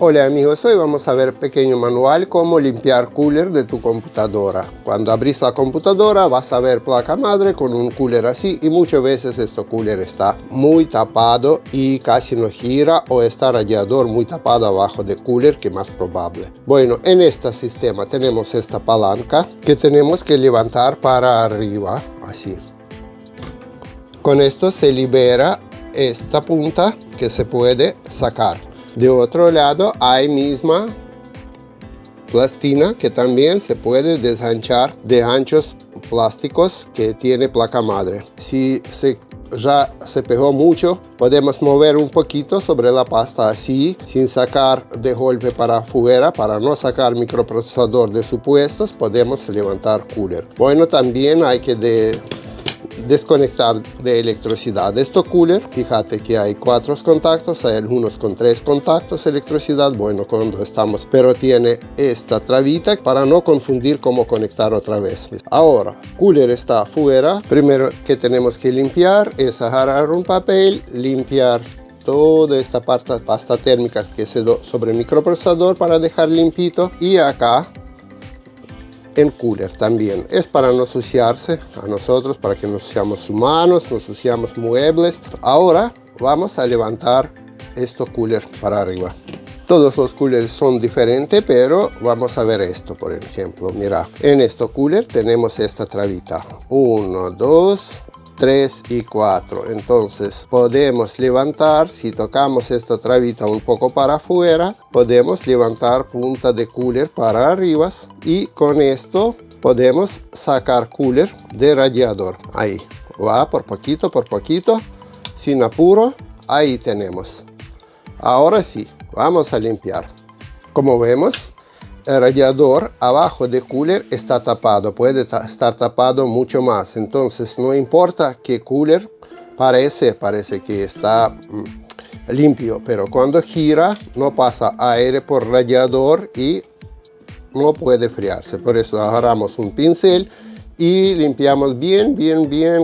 Hola amigos, hoy vamos a ver pequeño manual cómo limpiar cooler de tu computadora. Cuando abrís la computadora vas a ver placa madre con un cooler así y muchas veces este cooler está muy tapado y casi no gira o está radiador muy tapado abajo del cooler, que más probable. Bueno, en este sistema tenemos esta palanca que tenemos que levantar para arriba, así. Con esto se libera esta punta que se puede sacar. De otro lado hay misma plastina que también se puede desanchar de anchos plásticos que tiene placa madre. Si ya se pegó mucho, podemos mover un poquito sobre la pasta así, sin sacar de golpe para afuera, para no sacar microprocesador de sus puestos. Podemos levantar cooler. Bueno, también hay que desconectar de electricidad. Este cooler, fíjate que hay 4 contactos, hay algunos con 3 contactos de electricidad. Bueno, cuando estamos, pero tiene esta trabita para no confundir cómo conectar otra vez. Ahora, cooler está afuera. Primero que tenemos que limpiar es agarrar un papel, limpiar toda esta pasta térmica que se da sobre el microprocesador para dejar limpito, y acá en cooler también es para no ensuciarse a nosotros, para que no ensuciamos sus manos, no ensuciamos muebles. Ahora vamos a levantar este cooler para arriba. Todos los coolers son diferentes, pero vamos a ver esto. Por ejemplo, mira, en este cooler tenemos esta trabita, 1, 2, 3 y 4. Entonces podemos levantar, si tocamos esta trabita un poco para afuera, podemos levantar punta de cooler para arriba, y con esto podemos sacar cooler de radiador. Ahí va, por poquito, sin apuro. Ahí tenemos. Ahora sí, vamos a limpiar. Como vemos, el radiador abajo del cooler está tapado, puede estar tapado mucho más. Entonces no importa que cooler parece que está limpio, pero cuando gira no pasa aire por radiador y no puede enfriarse. Por eso agarramos un pincel y limpiamos bien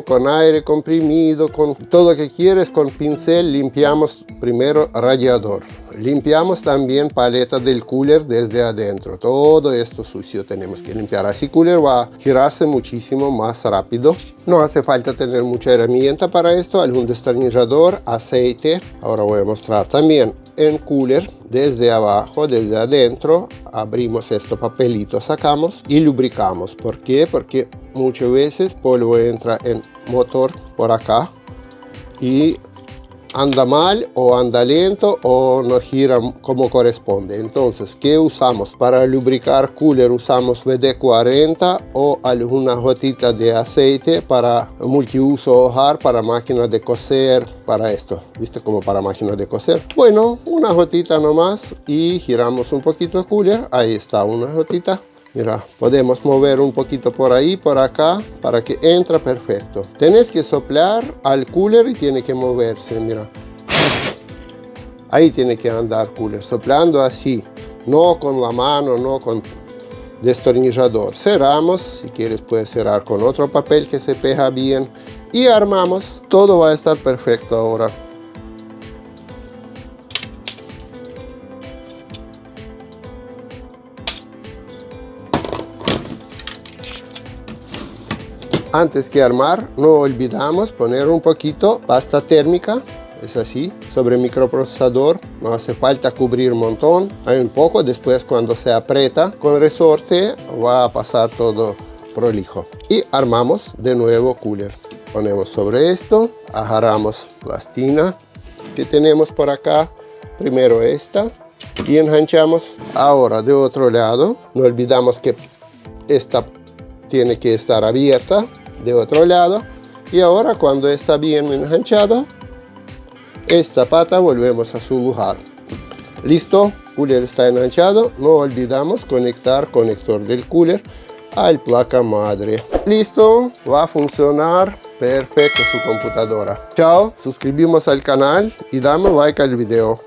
con aire comprimido, con todo lo que quieres. Con pincel limpiamos primero radiador. Limpiamos también paleta del cooler desde adentro. Todo esto sucio tenemos que limpiar. Así el cooler va a girarse muchísimo más rápido. No hace falta tener mucha herramienta para esto. Algún destornillador, aceite. Ahora voy a mostrar también en cooler desde abajo, desde adentro. Abrimos este papelito, sacamos y lubricamos. ¿Por qué? Porque muchas veces polvo entra en motor por acá y anda mal o anda lento o no gira como corresponde. Entonces, ¿qué usamos? Para lubricar cooler usamos WD-40 o alguna gotita de aceite para multiuso hogar, para máquina de coser, para esto. ¿Viste? Como para máquina de coser. Bueno, una gotita nomás y giramos un poquito el cooler. Ahí está una gotita. Mira, podemos mover un poquito por ahí, por acá, para que entre perfecto. Tenés que soplar al cooler y tiene que moverse, mira. Ahí tiene que andar cooler, soplando así. No con la mano, no con destornillador. Cerramos, si quieres puedes cerrar con otro papel que se pega bien. Y armamos, todo va a estar perfecto ahora. Antes que armar, no olvidamos poner un poquito pasta térmica, es así, sobre el microprocesador. No hace falta cubrir un montón, hay un poco. Después cuando se aprieta con resorte va a pasar todo prolijo. Y armamos de nuevo cooler. Ponemos sobre esto, agarramos plastina que tenemos por acá, primero esta, y enganchamos. Ahora de otro lado, no olvidamos que esta tiene que estar abierta de otro lado, y ahora cuando está bien enganchado, esta pata volvemos a su lugar. Listo, cooler está enganchado. No olvidamos conectar conector del cooler al placa madre. Listo, va a funcionar perfecto su computadora. Chao, suscribimos al canal y dame like al video.